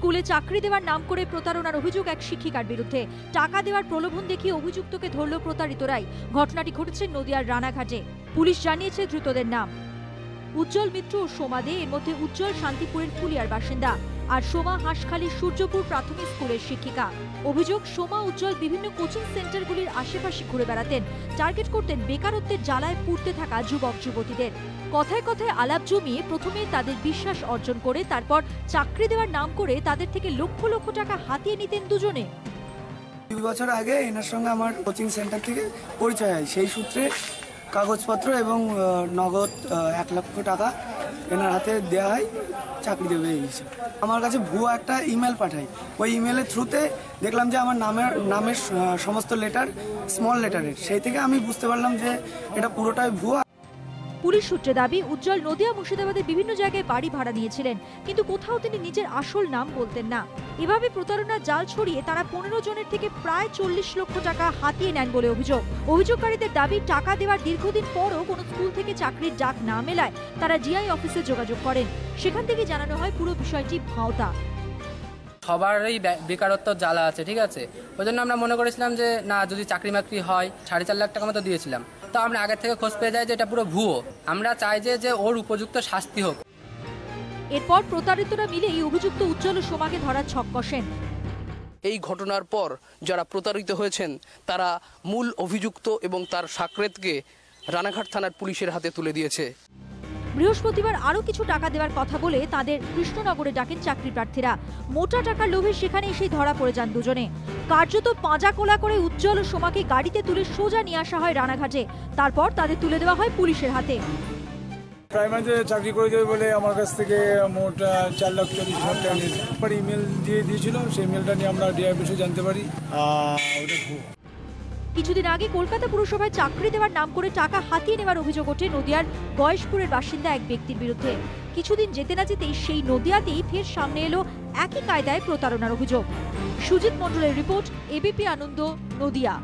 স্কুলে চাকরি দেওয়ার নাম করে প্রতারণার অভিযোগ এক শিক্ষিকার বিরুদ্ধে। টাকা দেওয়ার প্রলোভন দেখিয়ে অভিযুক্তকে ধরল প্রতারিতরাই। ঘটনাটি ঘটেছে নদিয়ার রানাঘাটে। পুলিশ জানিয়েছে ধৃতদের নাম উজ্জ্বল মিত্র ও সোমা দে। এর মধ্যে উজ্জ্বল শান্তিপুরের ফুলিয়ার বাসিন্দা, আর সোমা হাঁসখালীর সূর্যপুর প্রাথমিক স্কুলের শিক্ষিকা। অভিযোগ, সোমা উজ্জ্বল বিভিন্ন কোচিং সেন্টারগুলির আশেপাশে ঘুরে বেড়াতেন, টার্গেট করতেন বেকারত্বের জ্বালায় পুড়তে থাকা যুবক যুবতীদের। কথায় কথায় আলাপ জমিয়ে প্রথমে তাদের বিশ্বাস অর্জন করে তারপর চাকরি দেওয়ার নাম করে তাদের থেকে লক্ষ লক্ষ টাকা হাতিয়ে নিতেন দুজনে। 2 বছর আগে এনার সঙ্গে আমার কোচিং সেন্টার থেকে পরিচয় হয়। সেই সূত্রে কাগজপত্র এবং নগদ 1 লক্ষ টাকা এনার হাতে দেওয়া হয়, চাকরি দেবে এই হিসেবে। আমার কাছে ভুয়া একটা ইমেল পাঠাই। ওই ইমেলের থ্রুতে দেখলাম যে আমার নামের সমস্ত লেটার স্মল লেটারের। সেই থেকে আমি বুঝতে পারলাম যে এটা পুরোটাই ভুয়া। পুলিশ সূত্রে দাবি, উজ্জ্বল নদিয়া মুর্শিদাবাদের বিভিন্ন জায়গায় বাড়ি ভাড়া নিয়েছিলেন, কিন্তু কোথাও তিনি নিজের আসল নাম বলতেন না। এভাবে প্রতারণার জাল ছড়িয়ে তারা 15 জনের থেকে প্রায় 40 লক্ষ টাকা হাতিয়ে নেন বলে অভিযোগ। অভিযোগকারীদের দাবি, টাকা দেওয়ার দীর্ঘদিন পরও কোনো স্কুল থেকে চাকরির ডাক না মেলায় তারা জিআই অফিসে যোগাযোগ করেন। সেখান থেকে জানানো হয় পুরো বিষয়টি ভাওতা। সবারই বেকারত্ব জ্বালা আছে, ঠিক আছে। ওই জন্য আমরা মনে করেছিলাম যে না, যদি চাকরি মাকরি হয় 4.5 লাখ টাকা মতো দিয়েছিলাম। তো আমরা আগে থেকে খোঁজ পেয়ে যাই যে এটা পুরো ভুয়ো। আমরা চাই যে ওর উপযুক্ত শাস্তি হোক। এরপর প্রতারিতরা মিলে এই অভিযুক্ত উজ্জ্বল ও সোমাকে ধরার ছক কষেন। এই ঘটনার পর যারা প্রতারিত হয়েছেন তারা মূল অভিযুক্ত এবং তার সাকরেতকে রানাঘাট থানার পুলিশের হাতে তুলে দিয়েছে। বৃহস্পতিবার আরো কিছু টাকা দেওয়ার কথা বলে তাদের কৃষ্ণনগরে ডাকেন চাকরি প্রার্থীরা। মোটা টাকার লোভে সেখানে এসে ধরা পড়ে যান দুজনে। কার্যত পাঁজা কোলা করে উজ্জ্বল ও সোমাকে গাড়িতে তুলে সোজা নিয়ে আসা হয় রানাঘাটে। তারপর তাদের তুলে দেওয়া হয় পুলিশের হাতে। প্রাইমারিতে চাকরি করে দেবে বলে আমার কাছ থেকে মোট 4,40,000 টাকা নিয়েছে। ইমেল দিয়ে দিয়েছিল, সেই ইমেলটা নিয়ে আমরা ডিআই অফিসে জানতে পারি ওটা ভুয়ো। কিছুদিন আগে কলকাতা পুরসভায় চাকরি দেওয়ার নাম করে টাকা হাতিয়ে নেওয়ার অভিযোগ ওঠে নদিয়ার গয়েশপুরের বাসিন্দা এক ব্যক্তির বিরুদ্ধে। কিছুদিন যেতে না যেতেই সেই নদিয়াতেই ফের সামনে এলো একই কায়দায় প্রতারণার অভিযোগ। সুজিত মণ্ডলের রিপোর্ট, এবিপি আনন্দ, নদিয়া।